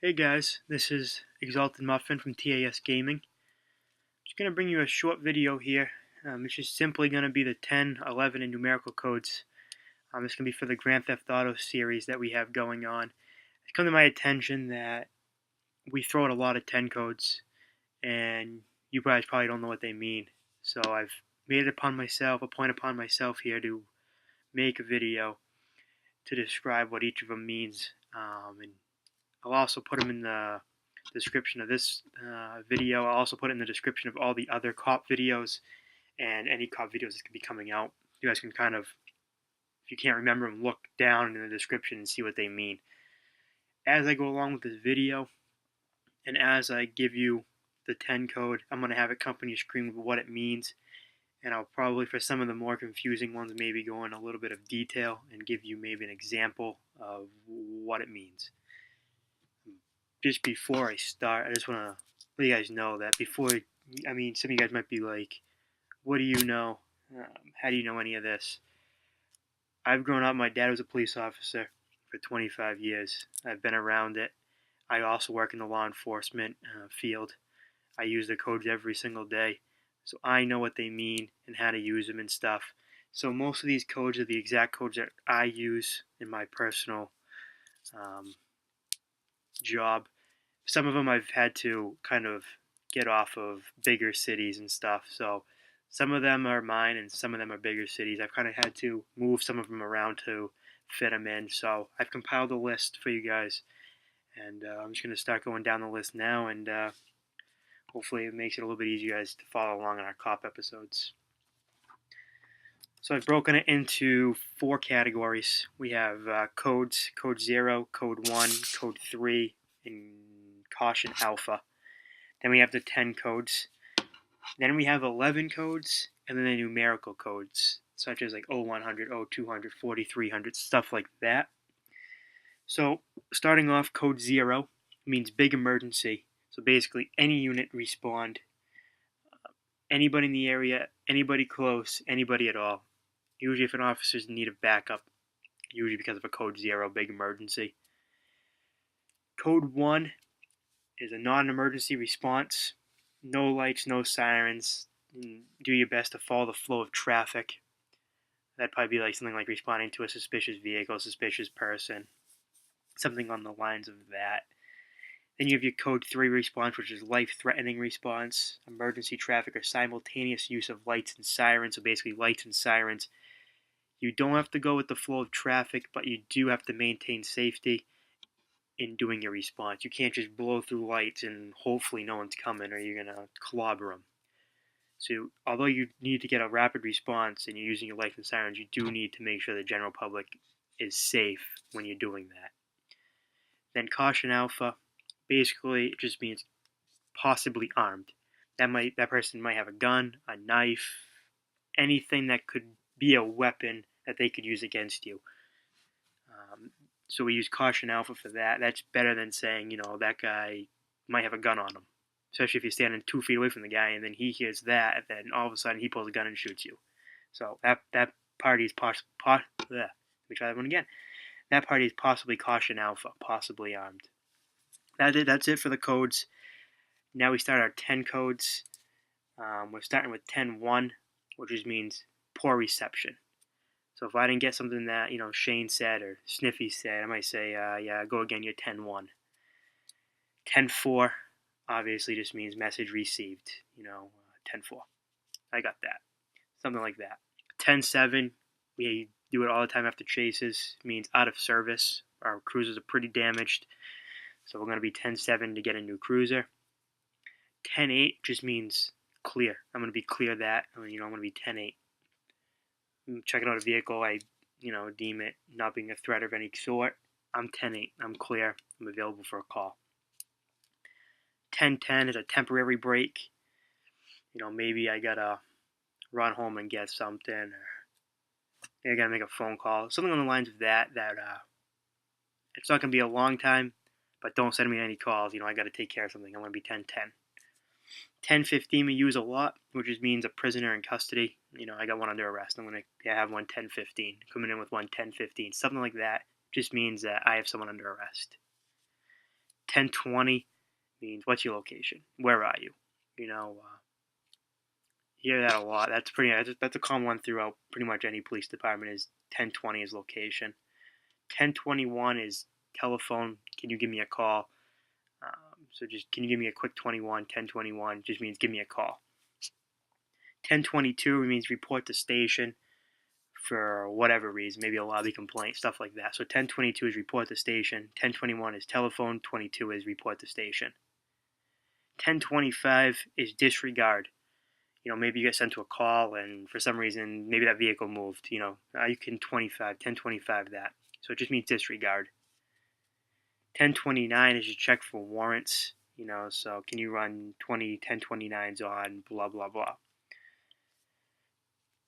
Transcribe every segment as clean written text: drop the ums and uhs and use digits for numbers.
Hey guys, this is Exalted Muffin from TaS Gaming. Just going to bring you a short video here. It's just simply going to be the 10, 11, and numerical codes. It's going to be for the Grand Theft Auto series that we have going on. It's come to my attention that we throw out a lot of 10 codes, and you guys probably don't know what they mean. So I've made it a point upon myself here to make a video to describe what each of them means. And I'll also put them in the description of this video. I'll also put it in the description of all the other cop videos and any cop videos that could be coming out. You guys can kind of, if you can't remember them, look down in the description and see what they mean. As I go along with this video, and as I give you the 10 code, I'm going to have it accompany your screen with what it means. And I'll probably, for some of the more confusing ones, maybe go in a little bit of detail and give you maybe an example of what it means. Just before I start, I just want to let you guys know that some of you guys might be like, what do you know? How do you know any of this? I've grown up, my dad was a police officer for 25 years. I've been around it. I also work in the law enforcement field. I use the codes every single day. So I know what they mean and how to use them and stuff. So most of these codes are the exact codes that I use in my personal job. Some of them I've had to kind of get off of bigger cities and stuff. So some of them are mine and some of them are bigger cities. I've kind of had to move some of them around to fit them in. So I've compiled a list for you guys. And I'm just going to start going down the list now. And hopefully it makes it a little bit easier guys to follow along in our cop episodes. So I've broken it into 4 categories. We have codes, code 0, code 1, code 3, and caution alpha. Then we have the 10 codes. Then we have 11 codes, and then the numerical codes, such as like 0100, 0200, 4300, stuff like that. So starting off, code 0 means big emergency. So basically any unit respond. Anybody in the area, anybody close, anybody at all. Usually if an officer's in need of backup, usually because of a code 0, big emergency. Code 1 is a non-emergency response. No lights, no sirens. Do your best to follow the flow of traffic. That'd probably be like something like responding to a suspicious vehicle, suspicious person. Something on the lines of that. Then you have your code 3 response, which is life-threatening response. Emergency traffic or simultaneous use of lights and sirens. So basically lights and sirens. You don't have to go with the flow of traffic, but you do have to maintain safety in doing your response. You can't just blow through lights and hopefully no one's coming or you're going to clobber them. So although you need to get a rapid response and you're using your lights and sirens, you do need to make sure the general public is safe when you're doing that. Then caution alpha, basically it just means possibly armed. That person might have a gun, a knife, anything that could be a weapon that they could use against you. So we use caution alpha for that. That's better than saying, that guy might have a gun on him. Especially if you're standing 2 feet away from the guy and then he hears that, and then all of a sudden he pulls a gun and shoots you. So that party is let me try that one again. That party is possibly caution alpha, possibly armed. That's it for the codes. Now we start our 10 codes. We're starting with 10-1, which just means poor reception. So if I didn't get something that, Shane said or Sniffy said, I might say, yeah, go again, you're 10-1. 10-4 obviously just means message received, 10-4. I got that. Something like that. 10-7, we do it all the time after chases, means out of service. Our cruisers are pretty damaged, so we're going to be 10-7 to get a new cruiser. 10-8 just means clear. I'm going to be clear that, I'm going to be 10-8. Checking out a vehicle, I, deem it not being a threat of any sort. I'm 10-8. I'm clear. I'm available for a call. 10-10 is a temporary break. Maybe I gotta run home and get something, or I gotta make a phone call. Something on the lines of that. It's not gonna be a long time, but don't send me any calls. I gotta take care of something. I'm gonna be 10-10. 10-15 we use a lot, which just means a prisoner in custody. I got one under arrest. I'm going to have one 10-15. Coming in with one 10-15. Something like that just means that I have someone under arrest. 1020 means what's your location? Where are you? You hear that a lot. That's a common one throughout pretty much any police department is 1020 is location. 1021 is telephone. Can you give me a call? So just can you give me a quick 21? 1021 just means give me a call. 1022 means report to station for whatever reason, maybe a lobby complaint, stuff like that. So 1022 is report to station. 1021 is telephone. 22 is report to station. 1025 is disregard. Maybe you get sent to a call and for some reason, maybe that vehicle moved. You can 1025 that. So it just means disregard. 1029 is you check for warrants. So can you run 1029s on blah, blah, blah.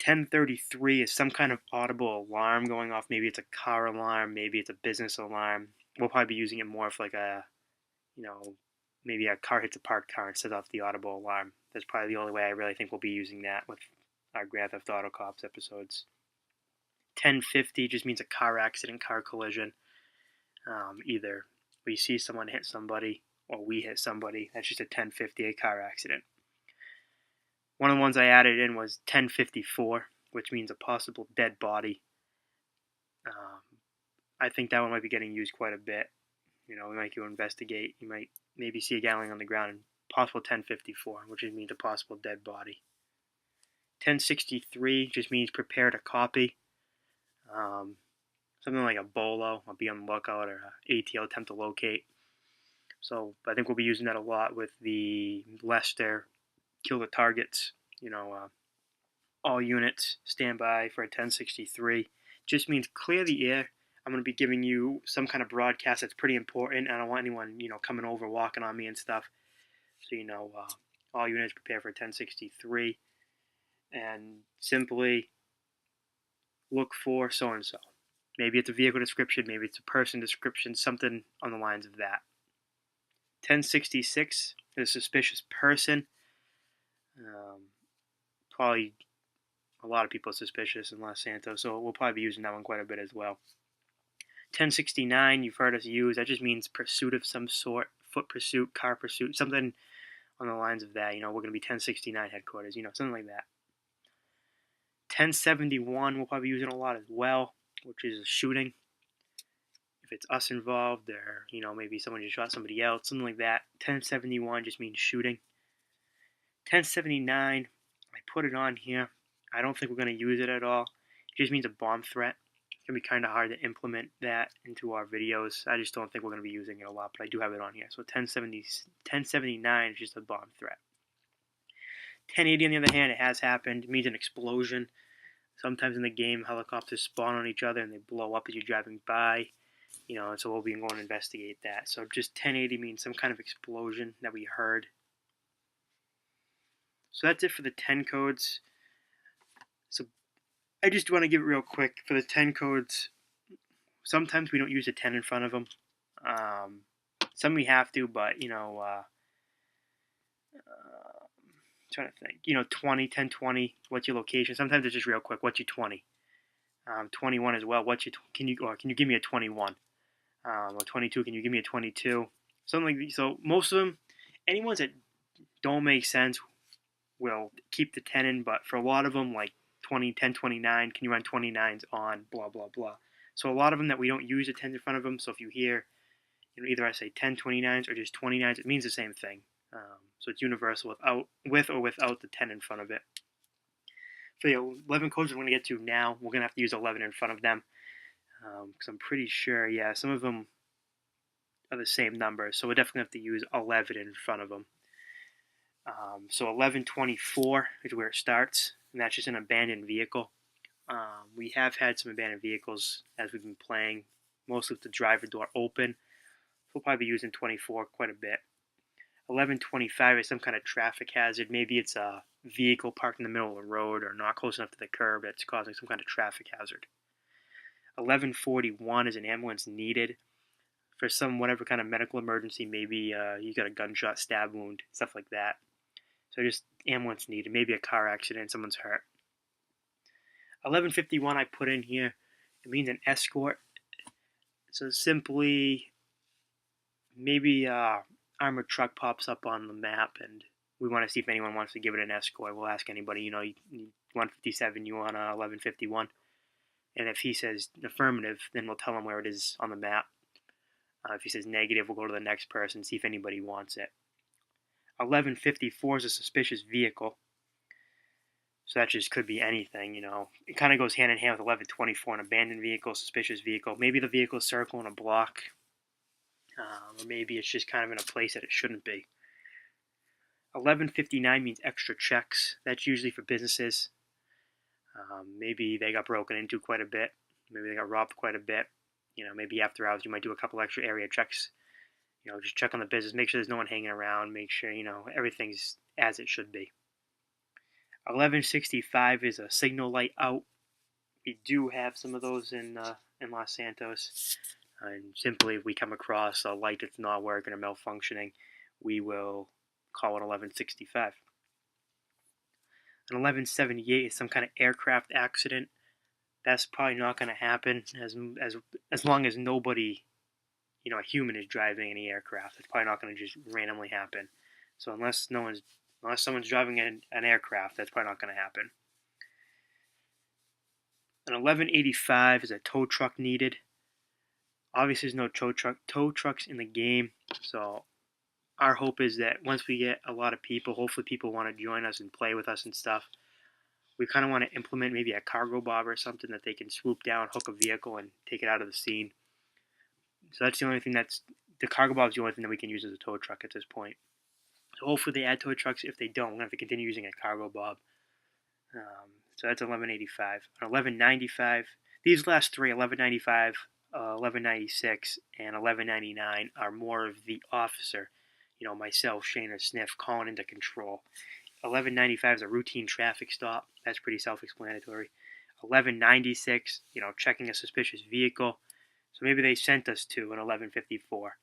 1033 is some kind of audible alarm going off. Maybe it's a car alarm. Maybe it's a business alarm. We'll probably be using it more for like maybe a car hits a parked car and sets off the audible alarm. That's probably the only way I really think we'll be using that with our Grand Theft Auto Cops episodes. 1050 just means a car accident, car collision. Either we see someone hit somebody or we hit somebody. That's just a 1050, a car accident. One of the ones I added in was 1054, which means a possible dead body. I think that one might be getting used quite a bit. We might go investigate. You might maybe see a guy laying on the ground and possible 1054, which means a possible dead body. 1063 just means prepare to copy. Something like a BOLO, or be on the lookout, or a ATL, attempt to locate. So I think we'll be using that a lot with the Lester kill the targets. All units stand by for a 1063. Just means clear the air. I'm going to be giving you some kind of broadcast that's pretty important. I don't want anyone, coming over, walking on me and stuff. So, all units prepare for 1063. And simply look for so-and-so. Maybe it's a vehicle description. Maybe it's a person description. Something on the lines of that. 1066 is a suspicious person. Probably a lot of people are suspicious in Los Santos, so we'll probably be using that one quite a bit as well. 1069, you've heard us use. That just means pursuit of some sort, foot pursuit, car pursuit, something on the lines of that. We're going to be 1069 headquarters, something like that. 1071, we'll probably be using a lot as well, which is a shooting. If it's us involved, or maybe someone just shot somebody else, something like that. 1071 just means shooting. 1079, I put it on here. I don't think we're going to use it at all. It just means a bomb threat. It's going to be kind of hard to implement that into our videos. I just don't think we're going to be using it a lot, but I do have it on here. So 1079 is just a bomb threat. 1080, on the other hand, it has happened. It means an explosion. Sometimes in the game, helicopters spawn on each other and they blow up as you're driving by. And so we'll be going to investigate that. So just 1080 means some kind of explosion that we heard. So that's it for the 10 codes. So I just want to give it real quick. For the 10 codes, sometimes we don't use a 10 in front of them. Some we have to, but, trying to think. 20, 10, 20, what's your location? Sometimes it's just real quick, what's your 20? 21 as well, can you give me a 21? Or 22, can you give me a 22? Something like that. So most of them, any ones that don't make sense, will keep the 10 in, but for a lot of them, like 20, 10, 29, can you run 29s on blah, blah, blah. So a lot of them that we don't use a 10 in front of them, so if you hear, either I say 10, 29s or just 29s, it means the same thing. So it's universal with or without the 10 in front of it. For the 11 codes we're going to get to now, we're going to have to use 11 in front of them. Because I'm pretty sure, some of them are the same number, so we'll definitely have to use 11 in front of them. So 1124 is where it starts, and that's just an abandoned vehicle. We have had some abandoned vehicles as we've been playing, mostly with the driver door open. We'll probably be using 24 quite a bit. 1125 is some kind of traffic hazard. Maybe it's a vehicle parked in the middle of the road or not close enough to the curb that's causing some kind of traffic hazard. 1141 is an ambulance needed for some whatever kind of medical emergency. Maybe you got a gunshot, stab wound, stuff like that. So just ambulance needed. Maybe a car accident, someone's hurt. 1151 I put in here. It means an escort. So simply maybe armored truck pops up on the map, and we want to see if anyone wants to give it an escort. We'll ask anybody, you 157, you want 1151? And if he says affirmative, then we'll tell him where it is on the map. If he says negative, we'll go to the next person, see if anybody wants it. 1154 is a suspicious vehicle. So that just could be anything, It kind of goes hand in hand with 1124, an abandoned vehicle, suspicious vehicle. Maybe the vehicle's circling a block, or maybe it's just kind of in a place that it shouldn't be. 1159 means extra checks. That's usually for businesses. Maybe they got broken into quite a bit. Maybe they got robbed quite a bit. Maybe after hours you might do a couple extra area checks. Just check on the business, make sure there's no one hanging around, make sure, everything's as it should be. 1165 is a signal light out. We do have some of those in Los Santos. And simply, if we come across a light that's not working or malfunctioning, we will call it 1165. An 1178 is some kind of aircraft accident. That's probably not going to happen as long as nobody, a human is driving any aircraft. It's probably not going to just randomly happen. So unless someone's driving an aircraft, that's probably not going to happen. An 1185 is a tow truck needed. Obviously, there's no tow trucks in the game, so our hope is that once we get a lot of people, hopefully people want to join us and play with us and stuff. We kind of want to implement maybe a cargo bob or something that they can swoop down, hook a vehicle, and take it out of the scene. So that's the only thing the cargo bob's the only thing that we can use as a tow truck at this point. So hopefully they add tow trucks. If they don't, we're going to have to continue using a cargo bob. So that's 1185. On 1195, these last three, 1195, 1196, and 1199, are more of the officer, myself, Shane, or Sniff, calling into control. 1195 is a routine traffic stop. That's pretty self-explanatory. 1196, checking a suspicious vehicle. So maybe they sent us to an 1154.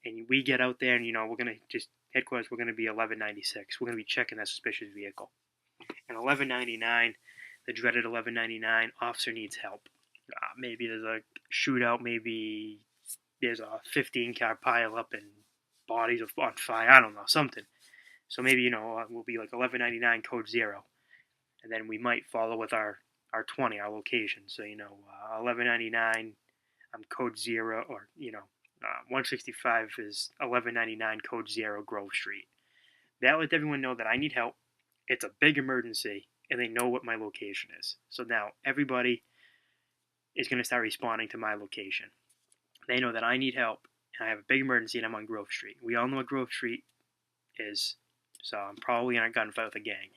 And we get out there and, we're going to just, headquarters, we're going to be 1196. We're going to be checking that suspicious vehicle. And 1199, the dreaded 1199, officer needs help. Maybe there's a shootout. Maybe there's a 15-car pileup and bodies are on fire. I don't know, something. So maybe, we'll be like 1199 code 0. And then we might follow with our 20, our location. So, 1199 code 0, or, 165 is 1199 code 0 Grove Street. That lets everyone know that I need help. It's a big emergency, and they know what my location is. So now everybody is going to start responding to my location. They know that I need help, and I have a big emergency, and I'm on Grove Street. We all know what Grove Street is, so I'm probably in a gunfight with a gang.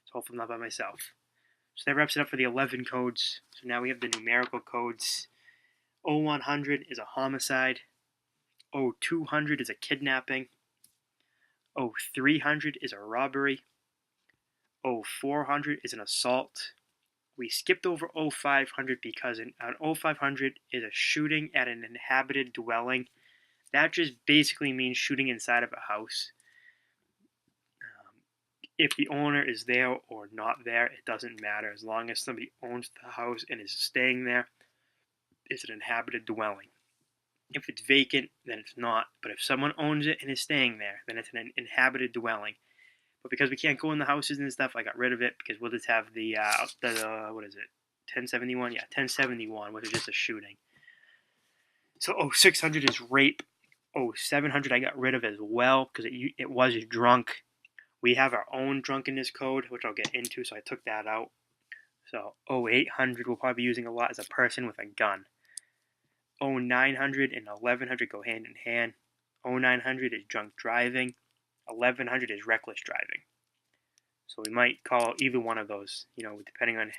So hopefully I'm not by myself. So that wraps it up for the 11 codes. So now we have the numerical codes. 0100 is a homicide. 0200 is a kidnapping. 0300 is a robbery. 0400 is an assault. We skipped over 0500 because an 0500 is a shooting at an inhabited dwelling. That just basically means shooting inside of a house. If the owner is there or not there, it doesn't matter. As long as somebody owns the house and is staying there, it's an inhabited dwelling. If it's vacant, then it's not. But if someone owns it and is staying there, then it's an inhabited dwelling. But because we can't go in the houses and stuff, I got rid of it because we'll just have the what is it? 1071? Yeah, 1071, which is just a shooting. So 0600 is rape. 0700 I got rid of as well because it was drunk. We have our own drunkenness code, which I'll get into, so I took that out. So 0800 we'll probably be using a lot as a person with a gun. 0900 and 1100 go hand in hand. 0900 is drunk driving. 1100 is reckless driving. So we might call either one of those, depending on,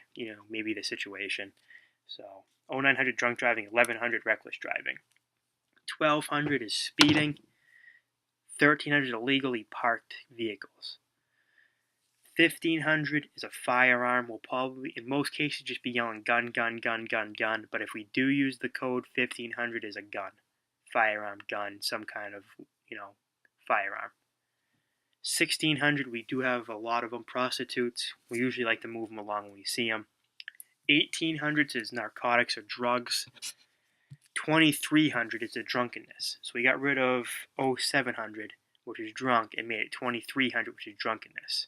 maybe the situation. So 0900 drunk driving, 1100 reckless driving. 1200 is speeding. 1300 is illegally parked vehicles. 1500 is a firearm. We'll probably, in most cases, just be yelling gun, gun, gun, gun, gun. But if we do use the code, 1500 is a gun. Firearm, gun, some kind of, firearm. 1600, we do have a lot of them, prostitutes. We usually like to move them along when we see them. 1800 is narcotics or drugs. 2300 is the drunkenness. So we got rid of 0700, which is drunk, and made it 2300, which is drunkenness.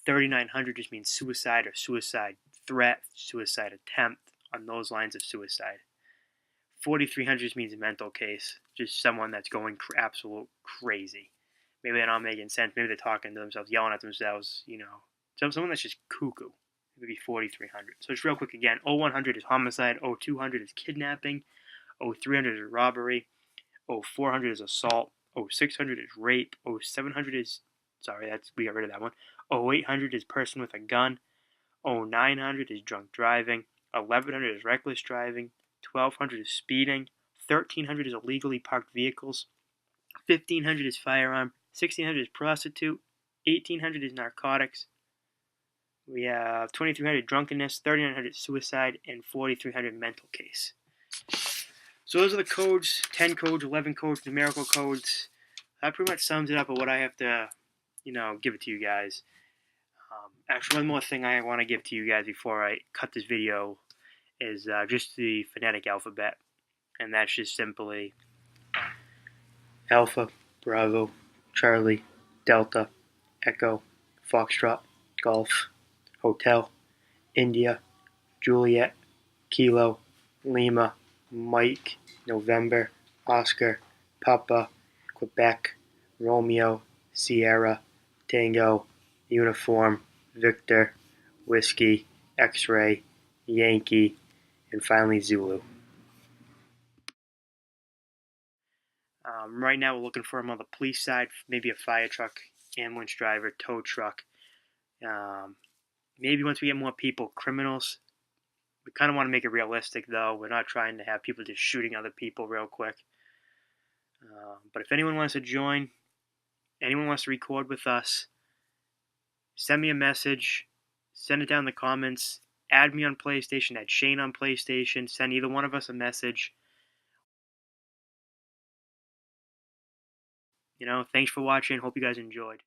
3900 just means suicide or suicide threat, suicide attempt, on those lines of suicide. 4300 just means mental case, just someone that's going absolute crazy. Maybe they're not making sense. Maybe they're talking to themselves, yelling at themselves, someone that's just cuckoo. Maybe 4300. So just real quick again, 0100 is homicide, 0200 is kidnapping, 0300 is robbery, 0400 is assault, 0600 is rape, 0700 is, we got rid of that one, 0800 is person with a gun, 0900 is drunk driving, 1100 is reckless driving, 1200 is speeding, 1300 is illegally parked vehicles, 1500 is firearm, 1600 is prostitute, 1800 is narcotics. We have 2300 drunkenness, 3900 suicide, and 4300 mental case. So those are the codes, 10 codes, 11 codes, numerical codes. That pretty much sums it up of what I have to, give it to you guys. Actually, one more thing I want to give to you guys before I cut this video is just the phonetic alphabet. And that's just simply Alpha, Bravo, Charlie, Delta, Echo, Foxtrot, Golf, Hotel, India, Juliet, Kilo, Lima, Mike, November, Oscar, Papa, Quebec, Romeo, Sierra, Tango, Uniform, Victor, Whiskey, X-Ray, Yankee, and finally Zulu. Right now we're looking for him on the police side, maybe a fire truck, ambulance driver, tow truck. Maybe once we get more people, criminals. We kind of want to make it realistic, though. We're not trying to have people just shooting other people real quick. But if anyone wants to join, anyone wants to record with us, send me a message, send it down in the comments, add me on PlayStation, add Shane on PlayStation, send either one of us a message. Thanks for watching. Hope you guys enjoyed.